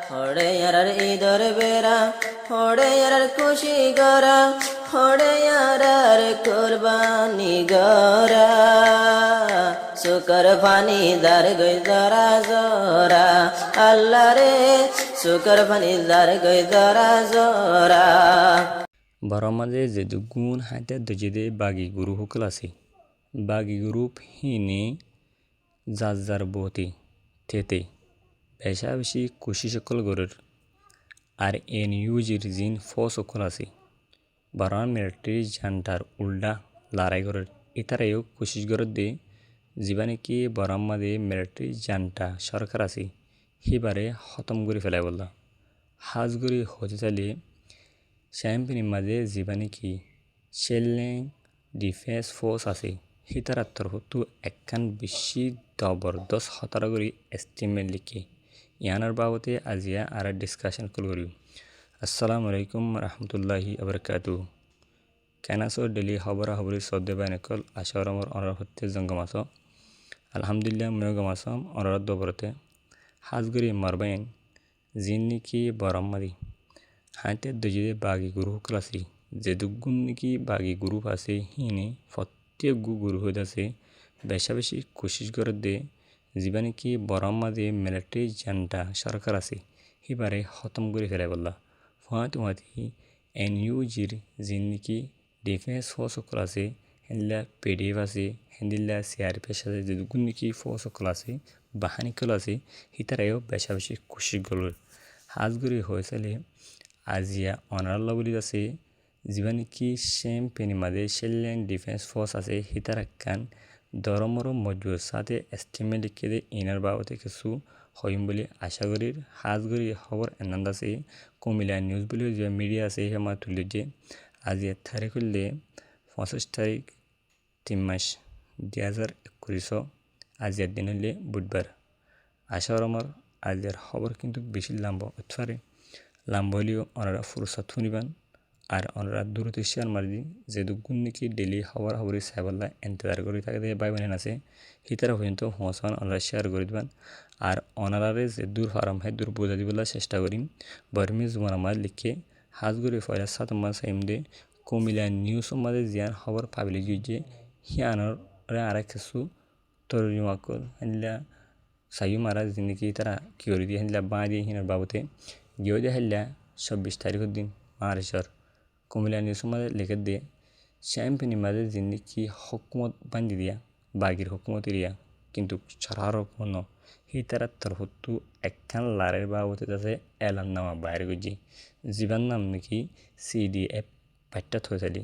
হড়ে আর ঈদর বেড়া হড়ে আর খুশি গরা হড়ে আর কুরবানি গরা শুকর ফানি দার গই জরা জরা আল্লাহ রে শুকর ফানি দার গই জরা জরা বরমাজে যে দুগুণ হাতে দজিদে বাগি গুরু হুকল আছে বাগি গ্রুপ হিনে যার বহতি থেতে বেশা বেশি খুশি সকল গরুর আর এন ইউজির জিন ফ সকল আছে বরমান মিলিটারি জান্টার উল্টা লড়াই গরুর ইতারাইও কোশিশ গরত দে জীবানে কি বরাম্মাদে মিলিটারি জান্টা সরকার আছে হিবারে খতম করে ফেলাই বললা হাজগুড়ি হতে চালিয়ে শ্যাম্পিনের মাঝে জীবানে কি শেলেং ডিফেন্স ফোর্স আছে হিতারার তরফতো একখান বেশি জবরদস্ত হতারা করে এস্টিমেট লিখে ইয়ানার বাবতে আজিয়া আর ডিসকাশন করি আসসালামু আলাইকুম রহমতুল্লাহি আবরকাতু কেনাসো ডেলি খবরা খবরি সদ্য বাইনকল আশারমর অনার হত্যে জঙ্গমাস আলহামদুলিল্লাহ ময়গমাসম অনার দবরতে হাজগুড়ি মারবাইন জিন নিকি বরম্মাদি হাতে দজিদে বাগি গুরু ক্লাসি যে দুগুণ নিকি বাগি গ্রুপ আছে হিনে প্রত্যেক গুরু হয়ে আছে বেশা বেশি কোশিশ করে দে জীবানে কি বরম্মাদে মিলিটারি জান্টা সরকার আছে হিবারে খতম করে ফেলে বললা ফুয়াতি এন ইউজির জিন নিকি ডিফেন্স ফোর্স সকল আছে হেনলা পিডিএফ আছে হেন্দিল্লা সিআরপি আছে যে দুগুণ নিকি ফোর্স সকল আছে বাহানিকল আছে হিতারাইও বেশা বেশি কোশিশ করল হাজগুড়ি হয়েছিলে আজিয়া অনারাল্লা বলি আছে জীবানে কি সেম পেনি মাদে শেলেন ডিফেন্স ফোর্স আছে হিতারাক্কান দরমর মজবুত সাথে এস্টিমেট লিখে দে ইনার বাবতে কিছু হইম বলে আশা করি হাজগুড়ি খবর এনান্দ আছে কুমিল্লা নিউজ বলে যে মিডিয়া আছে হেমা তুলি যে আজি তারিখ হলে 25 তারিখ 3 মাস 2021 আজিয়ার দিন হলে বুধবার আশার আমার আজিয়ার খবর কিন্তু বেশি লাম্বা উৎফারে লাম্বা হলেও ওনারা ফুরসাত শুনিবান আর ওনারা দূরত শেয়ার মারি যে দুগুণ নাকি ডেলি খবর খবরই সাহেবাল্লাহ এন্তজার করে থাকে ভাই বোনেন আছে হিতারা পর্যন্ত হোসান ওনারা শেয়ার করে দিবেন আর ওনারারে যে দূর হারাম হয় দূর বোঝা দিবলার চেষ্টা করিম বর্মি জুমান আমার লিখে হাজগুড়ি ফয়লা 7 মাস সাইমদে কুমিল্লা নিউজ মাঝে জিয়ার খবর পাবলি যে হিয়ানোর আর কিছু তরুণীমাকল হেনলা সাইও মারা জিন্দগি তারা কি করে দিয়ে হেনলা বাঁ দিয়ে হিনার বাবতে গিয়েও দিয়ে হেললা 26 তারিখের দিন মার্চর কুমিল্লা নিউজ মাঝে লিখে দিয়ে শ্যাম্পিনি মাঝে জিন্দগি হকুমত বান্ধি দিয়া বাগির হকুমত এরিয়া কিন্তু ছড়ার হকুমত ন হি তারা তরফতো একখান লারের বাবতে আছে এলান নামা বাইরে গুজি জীবান নাম নাকি CDF পাট্টা থইসালি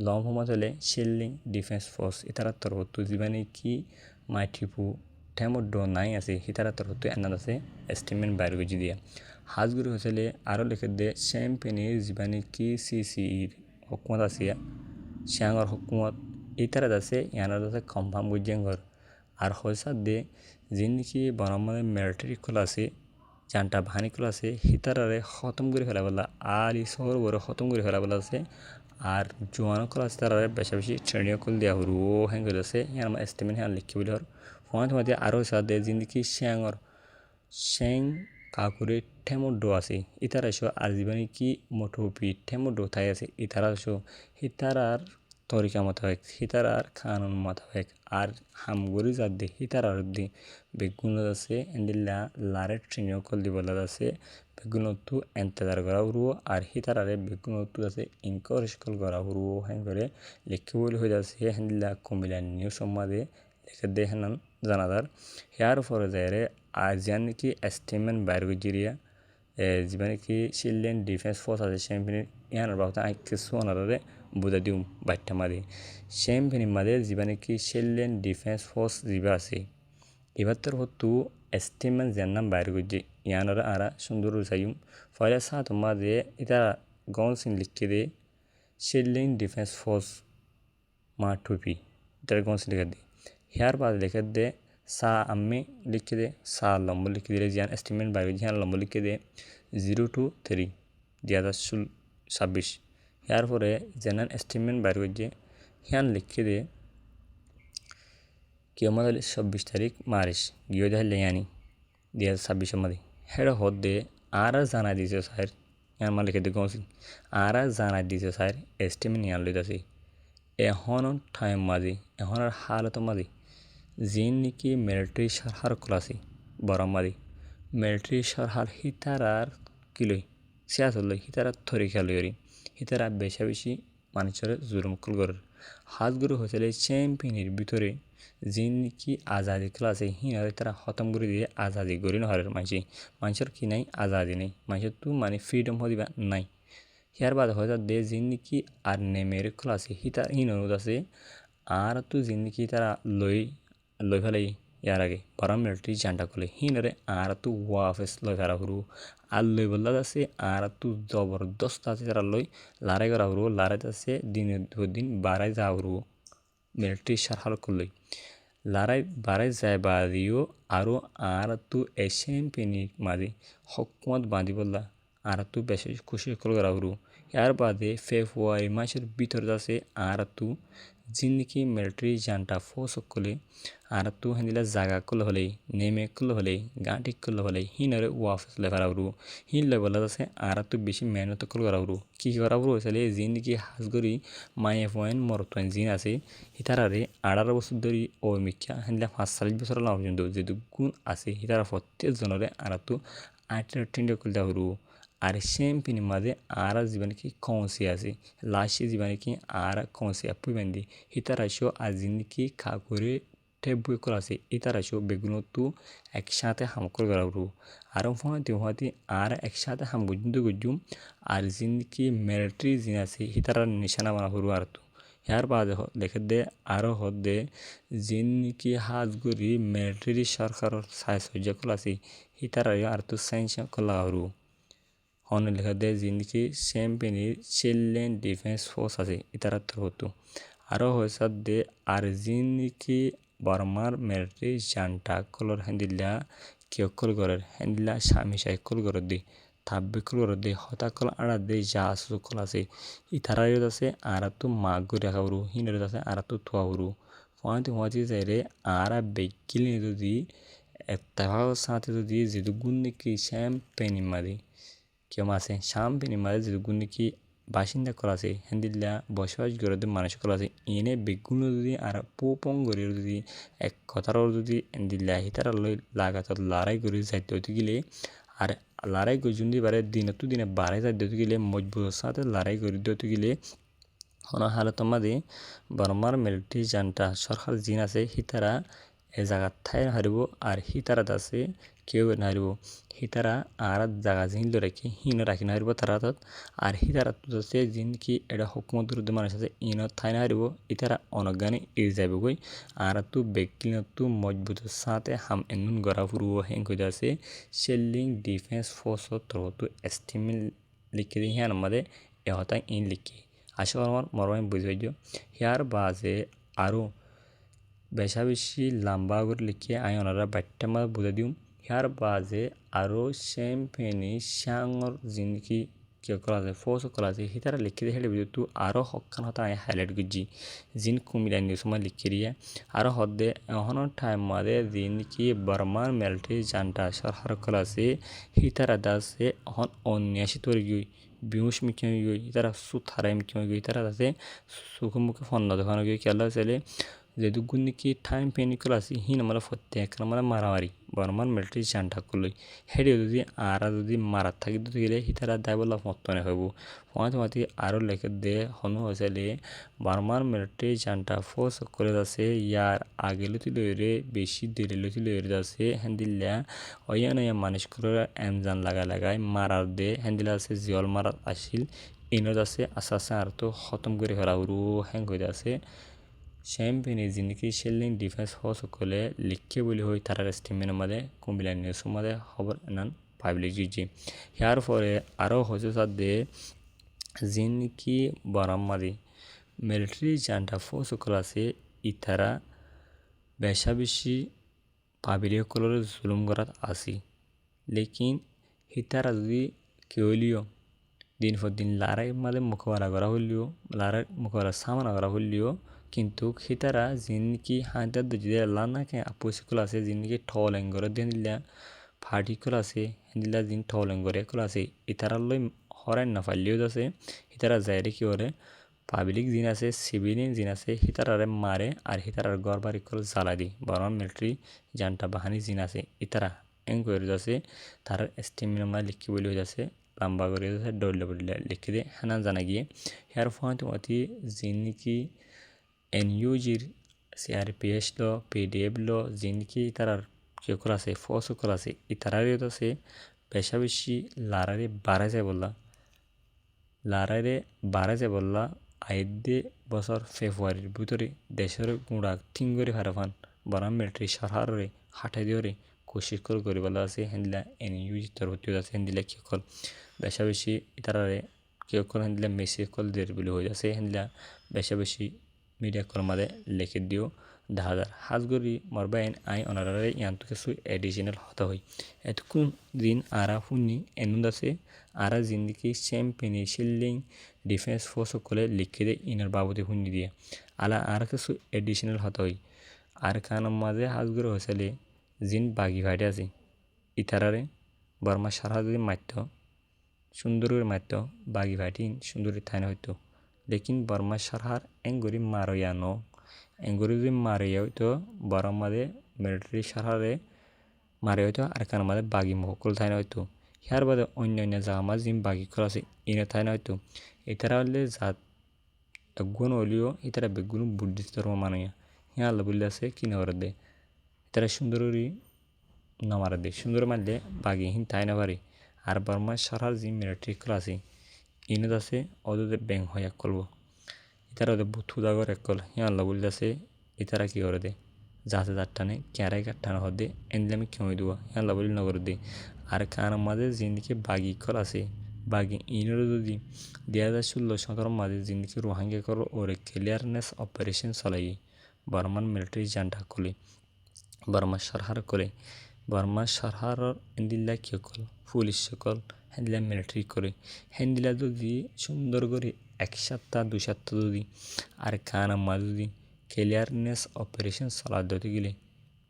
লং হমত হলে শেলিং ডিফেন্স ফোর্স ইতারা তরফতো জীবানে কি মাইঠিপু ঠেমর ড নাই আছে হিতারা তরফতো এনাদ আছে এস্টিমেট বাইরে গুজি দিয়া হাজগুড়ি হয়েছিলে আরও লিখে দে শ্যাম্পেনির জীবানে কি CCEর হকুমত আছে শ্যাঙর হকুমত ইতারা আছে ইয়ানার আছে কনফার্ম গুজিয়াঙ্গর আর হলসাদ দে যিনি নাকি বরাম্মাদের মিলিটারি খোলা আছে জানটা বাহানি খোলা আছে হিতারারে খতম করে ফেলা বলা আর এই শহর বড় খতম করে ফেলা বলা আছে আর জোয়ানো খোলা আছে তারা বেশা বেশি ট্রেনিং কল দেওয়া হরু ও হ্যাং করে আছে ইয়ার আমার এস্টিমেট হ্যাঁ লিখি বলে হর ফোন আরও সাথ দে যিনি নাকি শ্যাঙর শ্যাং কাকুরে ঠেমর ডো আছে ইতারা এসো আর জীবনে কি মোটোপি ঠেমর ডো থাই আছে ইতারা এসো হিতারার তরিকা মোতাবেক হিতারার কানুন মোতাবেক আর হামগরি যার দে হিতারার দি বেগুন আছে এন্ডিল্লা লারে ট্রেনিং কল দিবলা আছে বেগুনতো এন্তেজার করা হরু আর হিতারারে বেগুনতো আছে ইনকারেজ করা হরু হ্যাং করে লিখি বলে হয়ে যাচ্ছে হেন্দিল্লা কুমিল্লা নিউজ সম্মাদে লিখে দে হেনান জানাদার হেয়ার ফরে যায় আজিয়ান নাকি এস্টিমেট বাইর গুজিরিয়া জীবানে কি শিলডেন ডিফেন্স ফোর্স আছে শ্যাম্পিনির ইয়ানোর বাবতা আই কিছু ওনারে বুঝা দিও বাট্টা মাদে শ্যাম্পিনির মাদে জীবানে কি শিলডেন ডিফেন্স ফোর্স জিবা আছে এবার তোর হতো এস্টিমেট যার নাম বাইর গুজি ইয়ানোর আরা সুন্দর চাইম ফলে সাত মাদে এটা গনসিন লিখে দে শিলডেন ডিফেন্স ফোর্স মা টুপি এটার গনসিন লিখে দে হেয়ার বাদ লিখে দে সা আমি লিখে দে সা লম্ব লিখে দিলে জিয়ান এস্টিমেট বাইরে জিয়ান লম্ব লিখে দে 0 to 3 2026 ইয়ার পরে জেনারেল এস্টিমেট বাইরে যে হিয়ান লিখে দে কেউ আমাদের 26 তারিখ মার্চ গিয়ে দেখালে ইয়ানি 2026 মধ্যে হেডে হদ্দে আর জানাই দিছে স্যার ইয়ার মালিকে দেখুন আর জানাই দিছে স্যার এস্টিমে নিয়ার লইতাছি এখন টাইম মাঝি এখন আর হালত মাঝি যিন নাকি মিলিটারি সারহার ক্লাসি বরম মাঝি মিলিটারি সারহার হিতারার কিলই সিয়াসল লই হিতারার থরি খেলরি হিতারা বেশা বেশি মানুষের জুলুম করে হাত গুরু হয়েছিল চ্যাম্পিয়নের ভিতরে যিন নাকি আজাদি ক্লাসে হিনারে তারা খতম করে দিয়ে আজাদি গড়ি নহরের মানুষের কি নাই আজাদি নেই মানুষের তো মানে ফ্রিডম হদিবা নাই ইয়ার বাদে হয়তো দে যিন নাকি আর নেমের ক্লাসে হিতার হিনুদ আছে আর তো যিন নাকি তারা লই ফেলাই ইয়ার আগে বরং মিলিটারি জানটা করলে হিনরে আর তো ওয়াফেস লই ফেরা হরু আর লই বললা আছে আর তো জবরদস্ত আছে তারা লই লারাই করা হরু লারাই আছে দিনের দিন বাড়াই যা হরু মিলিটারি সারহাল করলই লারাই বাড়াই যায় বাদিও আরও আর তো এশিয়ান পেনি মাঝে হকমত বাঁধি বললা আর তো বেশি খুশি করা হরু ইয়ার বাদে ফেব্রুয়ারি মাসের ভিতরে আছে আর তো যিনকি মিলিটারি জানটা ফোর্স করলে আর তো হেদিলা জাগা করলে হলেই নেমে করলে হলেই গা ঠিক করলে হলেই হিনরে ওয়াফেস লেফার আউরু হিন লেভেল আছে আর তো বেশি মেহনত করে করা হরু কী করা হরু হয়েছিল যিনকি হাজগরি মায়ে পয়েন্ট মরতয়েন জিন আছে হিতারারে 18 বছর ধরে ও মিক্ষা হেদিলা 45 বছর লাভ পর্যন্ত যেহেতু গুণ আছে হিতারা প্রত্যেক জনরে আর তো 18 করলে হরু আর চ্যাম্পিয়ন মাঝে আর জীবনে কি কৌশি আছে লাস্টে জীবনে কি আর কৌশি আপু বেন্দি হিতারাশো আর জিন্দকি খা করে টেবুই করা আছে ইতারাশো বেগুন তো একসাথে হাম করে গড়াবো আর হওয়াতে আর একসাথে হাম গুজুম আর জিন্দকি মিলিটারি জিন আছে হিতারা নিশানা বানা হরু আর তো ইয়ার বাদে দেখে দে আরও হদে জিন্দকি হাজ গরি মিলিটারি সরকারের সাহায্য করা আছে হিতারা আর তো সাইন্স করা হরু হন লেখা দেয় যিনকি চ্যাম্পিয়নের চিলড্রেন ডিফেন্স ফোর্স আছে ইতারা হতো আরও হয়েছে দে আর যিনকি বর্মার মিলিটারি জানটা কলর হ্যান্ডিলা কিয় কল করার হ্যান্ডিলা স্বামী সাই কল করে দি থাব্বে কল করে দি হতা কল আড়া দে যা আসু কল আছে ইতারা আছে আর তো মাগ গড়ে রাখা হরু হিনের আছে আর তো থোয়া হরু ফোয়াতে যাইরে আর বেকিল যদি একটা সাথে যদি যেহেতু গুণ নাকি চ্যাম্পিয়ন মাদি কেউ আছে চ্যাম্পিয়ন মাদি যেহেতু গুণ নাকি বাসিন্দা করা আছে হ্যান্ডিল্লা বসবাস করে মানুষ করা আছে এনে বেগুন যদি আর পোপং করে যদি এক কথারও যদি হ্যান্ডিল্লা হিতারা লই লাগাতার লড়াই করে যাইতে হতে গেলে আর লড়াই করে যদি বারে দিনে বাড়াই যাইতে হতে গেলে মজবুত সাথে লড়াই করে দিতে গেলে হন হালত মাঝে বর্মার মিলিটারি জানটা সরকার জিন আছে হিতারা এ জায়গার ঠাই হারিব আর হিতারাত আছে কেউ নারিব হিতারা আর জায়গা জিনল রাখি হিন রাখি নারিব তারা আর হিতারাত আছে জিন কি এটা হুকুমত বিরুদ্ধে মানুষ আছে ইনত ঠাই নারিব ইতারা অনজ্ঞানে এড়ে যাবে গই আর তো ব্যক্তিগত মজবুত সাথে হাম এনুন গড়া ফুরুব হেং কইতে আছে সেলিং ডিফেন্স ফোর্সত তরতো এস্টিমেল লিখে দিই হ্যাঁ আমাদের এ হতা ইন লিখি আশা আমার মরমাই বুঝবাই ইয়ার বাজে আরও বেশা বেশি লম্বা করে লিখে আই ওনারা বাট্টা মাছ বুঝে দিম ইয়ার বাজে আরও চ্যাম্পিয়নি শ্যাঙর জিনকি কিয় করা আছে ফোর্স করা আছে হিতারা লিখে দিয়ে হেলে বুঝে তো আরও হকান হতা আই হাইলাইট করছি জিন কুমিরা নিউজ সময় লিখে দিয়ে আরও হদে এখনও টাইম মাদে জিনকি বর্মার মিলিটারি জানটা সরকার করা আছে হিতারা দাসে এখন 79 তৈরি গই বিহুস মিকে গই তারা সুথারাই মিকে গই তারা আছে সুখমুখে ফন্ন দেখানো গই খেলা ছেলে যেহেতু গুণিকি টাইম পেনিকল আছে হিন আমরা প্রত্যেক আমরা মারামারি বর্মার মিলিটারি জানটা করলই হেডে যদি আর যদি মারাত থাকি দিতে গেলে হিতারা দায় বললা মতনে হইব ফোঁয়াতে আরও লেখে দে হনু হয়েছে বর্মার মিলিটারি জানটা ফোর্স করে আছে ইয়ার আগে লতি লইরে বেশি দেরি লতি লইরে আছে হ্যান্দিল্লা ওয়া নয়া মানুষ করে এমজান লাগায় মারার দে হ্যান্দিলা আছে জিয়ল মারাত আসিল ইনত আছে আশা আর তো খতম করে ফেলা উরু হ্যাং হয়ে আছে চ্যাম্পিয়নের জিন্দগি সেলিং ডিফেন্স ফোর্স সকলে লিখে বলি হই তারার স্টিমের মাঝে কুমিল্লা নিউজের মাঝে খবর এনান পাবলিক জি ইয়ার পরে আরও হচ্ছে সাথে জিন্দগি বরাম্মাদি মিলিটারি জানটা ফোর্স সকল আছে ইতারা বেশা বেশি পাবিলিয় কলর জুলুম করাত আসি লেকিন হিতারা যদি কেউলিও দিন পর দিন লারাই মাঝে মোকাবেলা করা হইলেও লারাই মোকাবেলা সামনা করা হইলেও কিন্তু হিতারা জিনকি হাঁটার যদি লানাকে আপসিকল আছে জিনকি ঠল এঙ্গর দিয়ে দিলা ফাটি ক্লাসে হিন্দিলা দিন টলেঙ্গরে ক্লাসে ইতারালই হরাই না ফাইলিও আছে ইতারা যাইরে কি করে পাবলিক জিন আছে সিভিলিয়ান জিন আছে হিতারারে মারে আর হিতারার ঘর বাড়ি কল জ্বালা দি বরং মিলিটারি জানটা বাহানি জিন আছে ইতারা এং করে যাচ্ছে তার স্টেমিনা মা লিখি বলে হয়ে যাচ্ছে লম্বা করে যাচ্ছে ডলে বলে লিখে দিয়ে হানা জানা গিয়ে হেয়ার ফোন অতি জিনকি এনইউজির সিআরপিএস লো পিডিএফ লো জিনকি তারার কেউ আছে ফোর্স আছে ইতারারে আছে বেশা বেশি লারারে বাড়া যায় বললা লারারে বাড়া যায় বললা আইদে বছর ফেব্রুয়ারির ভিতরে দেশের গুঁড়া থিঙ্গরি হারাফান বরাম মিলিটারি সরহারে হাঁটাই দিওরে কোশিশ করে বলা আছে হেন্দিলা এনইউজি তরফতি আছে হেন্দিলা কি কল বেশা বেশি তারারে কেউ কল হেন্দিলা মেসেজ কল দের বলে হয়ে আছে হেন্দিলা বেশা বেশি মিডিয়া কল মাদে লিখে দিও 10,000 হাজগরি মরবাইন আই অনারারে ইয়ান্তু কিছু এডিশনাল হতে হয় এতক্ষণ দিন আরা হুনি এনুদ আছে আরা জিন্দিকি চ্যাম্পিয়ন শিল্ডিং ডিফেন্স ফোর্স কলে লিখে দে ইনার বাবদে হুনি দিয়ে আলা আর কিছু এডিশনাল হতে হয় আর কান মাঝে হাজগর হয়েছিলে জিন বাগি ভাইটে আছে ইতারারে বর্মা সারা যদি মারত সুন্দর করে মারত বাগি ভাইটি সুন্দর থাইনা হইতো লেকিন বর্মা সারহার এঙ্গরি মারয়ানো এঙ্গরি যদি মারে হইতো বরং মাঝে মিলিটারি সারহারে মারে হইতো আর কান মাঝে বাগি মহকুল থাইনা হইতো হিয়ার বাদে অন্য জামা জিম বাগি করা আছে ইনে থাইনা হইতো এতারা হলে জাত গুণ হলিও এতারা বেগুন বুদ্ধিস্ট ধর্ম মানয়া হিয়া আল্লাহ বললে আছে কিনে করে দে এতারা সুন্দরী নমারা দে সুন্দর মারলে বাগি হিন তাই না পারে আর বর্মা সারার যে মিলিটারি ক্লাসে ইনত আছে ওদের ব্যাংক হয়ে এক করবো এতারা ওদের বুথুদা করে এক কল হিয়া আল্লাহ বললে আছে এতারা কি করে দে যাতে যার টানে ক্যারাই কাটানো হত দে এনলে আমি কেমন দেবো হিয়া আল্লাহ বলি নগর দে আর কান মাঝে জিন্দিকে বাগি কল আছে বাগি ইনেরও যদি 2016-17 মাঝে জিন্দিকে রোহাঙ্গা কর ওরে ক্লিয়ারনেস অপারেশন চলাই বর্মান মিলিটারি জান্টা কলে বর্মা সরহার করে বর্মা সরহারর হেন্দিল্লা কি কল পুলিশ সকল হেন্দিলা মিলিটারি করে হেন্দিলা যদি সুন্দর করে 1 সপ্তাহ 2 সপ্তাহ যদি আর কান আম্মা যদি ক্লিয়ারনেস অপারেশন চলা দিতে গেলে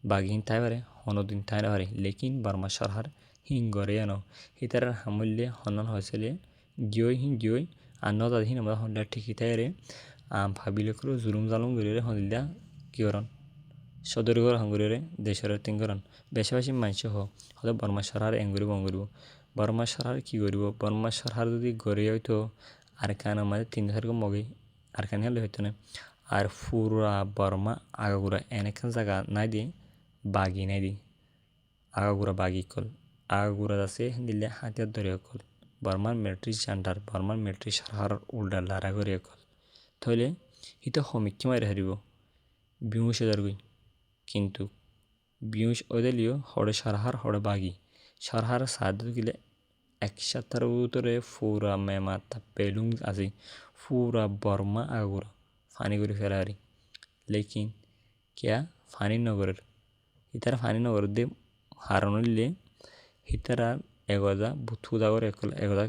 বাগিন তাই পারে হনদিন তাই না পারে লেকিন বর্মা সরহার হিঙ্গরে আনো হিতার হামল্যে হনন হয়েছিল গিয়ে আর নদাধীন আমরা হন্ডা ঠিকই তাইরে ভাবিলে করে জুলুম জালুম গড়ে হন্দিল্লা কি করন সদরগড় হাঙ্গুরে দেশের তিনগরন বেশাবেশি মানুষ হলে বর্মা সরহার এঙ্গুরি বঙ্গুরিব বর্মা সরহার কি করিব বর্মা সরহার যদি গড়ে হইতো আর কান আমাদের 3 মগে আর কান হলে হইতো না আর পুরা বর্মা আগাগুড়া এনেখান জায়গা নাই দিয়ে বাগি নাই দি আগাগুড়া বাগি কল আগাগুড়া আছে দিলে হাতিয়ার ধরে কল বর্মার মিলিটারি সেন্টার বর্মার মিলিটারি সরহার উল্টা লারা করে কল তাহলে ইতো সমীক্ষা মারি হারিব 20,000 গই কিন্তু 20 ওদেলিও হড়ে সরহার হড়ে বাগি সরহার সাহায্য গেলে 1 সপ্তাহের ভিতরে পুরা মেমা তা পেলুং আছে পুরা বর্মা আগুরা ফানি করে ফেরারি লেকিন কিয়া ফানি নগরের ইতারা ফানি নগর দে হারানিলে হিতারা এগদা বুথুদা করে এগদা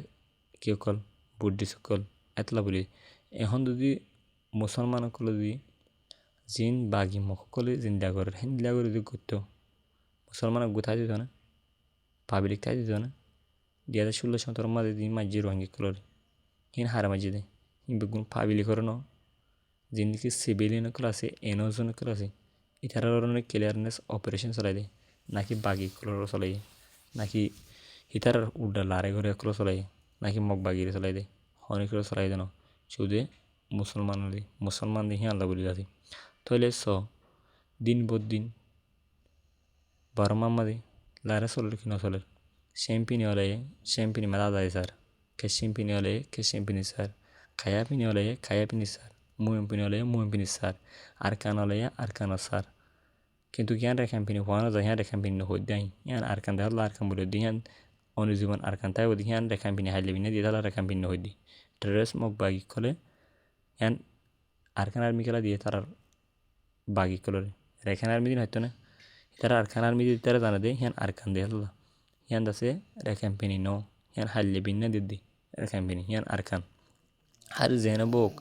কি কল বুদ্ধি সকল এতলা বলি এখন যদি মুসলমান সকল যদি জিন বাগি মকলে জিন্দা করে হিন্দা করে যদি করতো মুসলমানক গুথাই দিত না পাবলিক তাই দিত না 2016-17 মাঝে দিন মাঝে রোহিঙ্গা কলর হিন হারা মাঝে দে হিন বেগুন পাবলিক করে ন জিন্দিকে সিভিলিয়ান ক্লাসে এনওজন ক্লাসে ইতারা ক্লিয়ারনেস অপারেশন চলাই দে নাকি বাগি কলর চলাই নাকি হিতার উড্ডা লারে ঘরে একলো চলাই নাকি মগ বাগিরে চলাই দে অনেক করে চলাই দেন চৌদে মুসলমান দিয়ে আল্লাহ বলি যাতে তাহলে দিন দিন বর্মা মাঝে লারে চলের কি নচলের শ্যাম্পিনি হলে শ্যাম্পিনি মেলা যায় স্যার কে শ্যাম্পিনি হলে কে শ্যাম্পিনি স্যার খায়া পিনি হলে খায়া পিনি স্যার মুয়েম পিনি হলে মুয়েম পিনি স্যার আর কান হলে আর কান স্যার কিন্তু ইয়ান রেখান পিনি হওয়ানো যায় ইয়ান রেখান পিনি হই দেয় ইয়ান আর কান দেখাল আর কান বলে দিয়ান অনুজীবন আর কান তাই বলি ইয়ান রেখান পিনি হাইলে পিনে দিয়ে তাহলে রেখান পিনি হই দি ড্রেস মগ বাগি খলে ইয়ান আর কান আর্মি খেলা দিয়ে তার বাগি কলরে রেখান আর্মি দিন হয়তো না তারা আর কান আর্মি দিয়ে তারা জানা দেয় ইয়ান আর কান দেখাল ইয়ান দাসে রেখান পিনি নো ইয়ান হাইলে পিনে দিদি রেখান পিনি ইয়ান আর কান আর জেনে বোক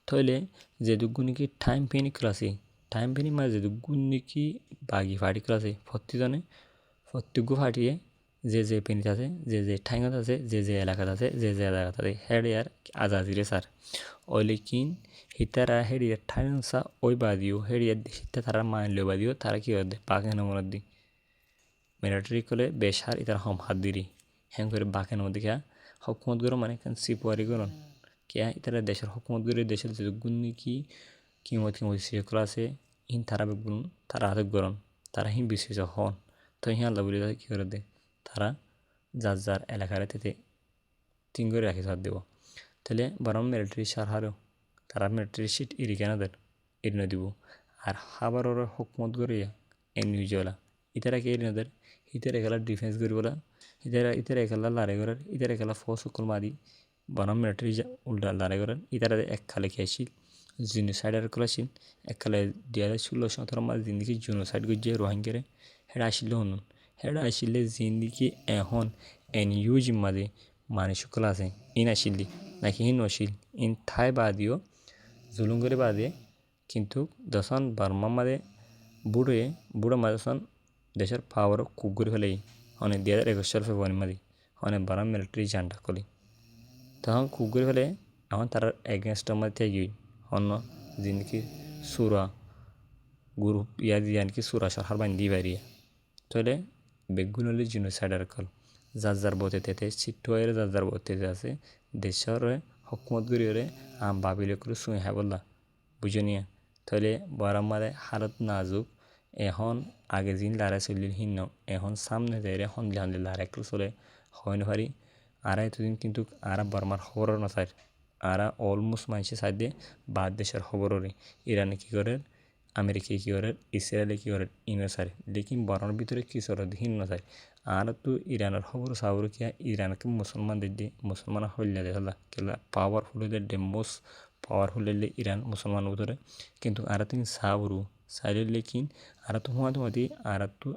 থইলে যে দুগুনি কি টাইম পেনি ক্লাসে টাইম পেনি মাঝে যে দুগুনি কি বাগি ফাটি ক্লাসে প্রত্যেকজনে প্রত্যেক ফাটিয়ে যে পেনিত আছে যে ঠাইঙত আছে যে এলাকাত আছে যে এলাকাত আছে হেডে আর আজাজিরে স্যার ওই লেকিন হিতারা হেডিয়ার ঠাইনসা ওই বাদিও হেডিয়ার হিতা তারা মানলে বাদিও তারা কি হতে বাঘেন মনত দি মিলিটারি কলে বেশার ইতার হম হাত দিরি হ্যাং করে বাঘেন মধ্যে খেয়া হকুমত গরম মানে কেন সিপুয়ারি গরম কেয়া ইতারা দেশের হকুমত করে দেশের যে গুণি কিমত সেগুলো আছে ইন তারা বেগুন তারা হাতে গরম তারা হিন বিশেষ হন তো হিন আল্লাহ বলি কী করে দে তারা যার এলাকার তেতে তিন করে রাখি সার দেব তাহলে বরং মিলিটারি সার হারও তারা মিলিটারি সিট ইরি কেনাদের এরিনে দিব আর হাবার ওরা হকুমত করিয়া এনইউজলা ইতারা কে এরিনাদের ইতারা খেলা ডিফেন্স করিবলা ইতারা খেলা লড়াই করার ইতারা খেলা ফোর্স সকল মারি বরং মিলিটারি উল্টা লড়াই করার ইতারা এক খালে খেয়েছিল জিনোসাইডার করেছিল এককালে 2016-17 মাস জিন্দিগি জিনোসাইড করছে রোহিঙ্গারে হেডা আসলে হনুন হেডা আসলে জিন্দিগি এখন এনইউ জিম্মাদে মানুষ সকল আছে ইন আসিলি নাকি হিন নসিল ইন থাই বাদিও জুলুম করে বাদে কিন্তু দশন বার্মা মাদে বুড়ো মাদে দেশের পাওয়ার কুক করে ফেলে অনেক 2021 সাল ফেব্রুয়ারি মাদি অনেক বড় মিলিটারি জান্ডা কলি তখন কুক করে ফেলে এখন তার এগেনস্ট মাঝে থেকে অন্য জিনকি সুরা গ্রুপ ইয়া দিয়ে আনকি সুরা সরহার বান্ধি বাড়িয়ে তাহলে বেগুনলি জিনোসাইডার কল যার বতে তেতে চিট্টুয়ের যার বতে আছে দেশের হকুমত গরিয়রে বাবিলে করে শুয়ে হ্যাঁ বললা বুঝে নিয়ে তাহলে বরামারে হারত নাজুক এখন আগে জিন লারা চলিল হিন্ন এখন সামনে যাই রে হনলে হনলে লারা একটু চলে হয় না পারি আর এতদিন কিন্তু আর বর্মার খবরও না চাই আর অলমোস্ট মানুষের সাইডে বাদ দেশের খবররে ইরানে কী করে আমেরিকায় কী করে ইসরায়েলে কী করে ইনো সারে লেকিন বরার ভিতরে কিছু হিন না চাই আর তো ইরানের খবর সাবর কিয়া ইরানকে মুসলমানদের দিয়ে মুসলমান হইলে দেখা কেলা পাওয়ারফুল হইলে মোস্ট পাওয়ারফুল হইলে ইরান মুসলমান ভিতরে কিন্তু আর তুমি সাবরু সাইলে লেকিন আর তো তোমাদের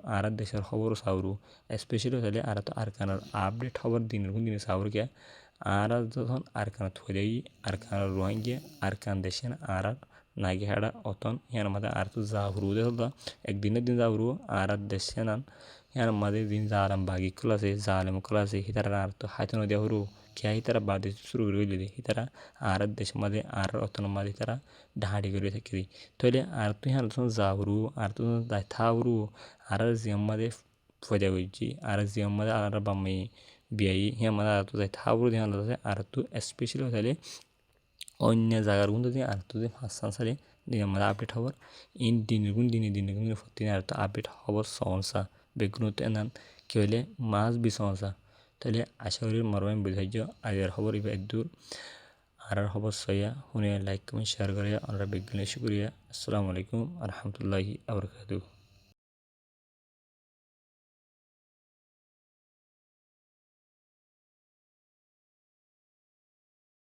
আর দেশের খবর সাবরু স্পেশালি হলে আর তো আরকানের আপডেট খবর দিনের কোন দিনে সাবর কিয়া আর যখন আরকান থইলেই আরকান রোহিঙ্গা আরকান দেশে আর নাকি হাড়া অতন ইয়ার মাঝে আর তো জাহরু দেখল একদিনের দিন জাহরু আর দেশে নান ইয়ার মাঝে দিন জালাম বাগি খোলাছে জালেম খোলাছে হিতারা আর তো হাইতে নদী হরু খেয়া হিতারা বাদে শুরু করে দিলে হিতারা আর দেশের মাঝে আর অতন মাঝে তারা ঢাঁড়ি করে থাকি দিই তাহলে আর তো হ্যাঁ জাহরু আর তো থাউরু আর জিয়াম মাঝে ফয়দা করছি আর জিয়াম মাঝে আর বাম্মাই বিয়াই হিয়া মাঝে আর তো যাই থাউরু ধ্যান আছে আর তো স্পেশালি হলে অন্য জায়গার গুণ দিয়ে আর তো হাসান সালে দিন আমাদের আপডেট খবর ইন দিনের গুণ দিনে প্রতিদিন আর তো আপডেট খবর সমস্যা বেগুনতে এনান কি হলে মাছ বি সমস্যা তাহলে আশা করি মরবাই বুঝাইছ আগের খবর এবার দূর আর খবর সইয়া শুনে লাইক কমেন্ট শেয়ার করে আমরা বেগুন শুক্রিয়া আসসালামু আলাইকুম রহমতুল্লাহি আবরকাতুহু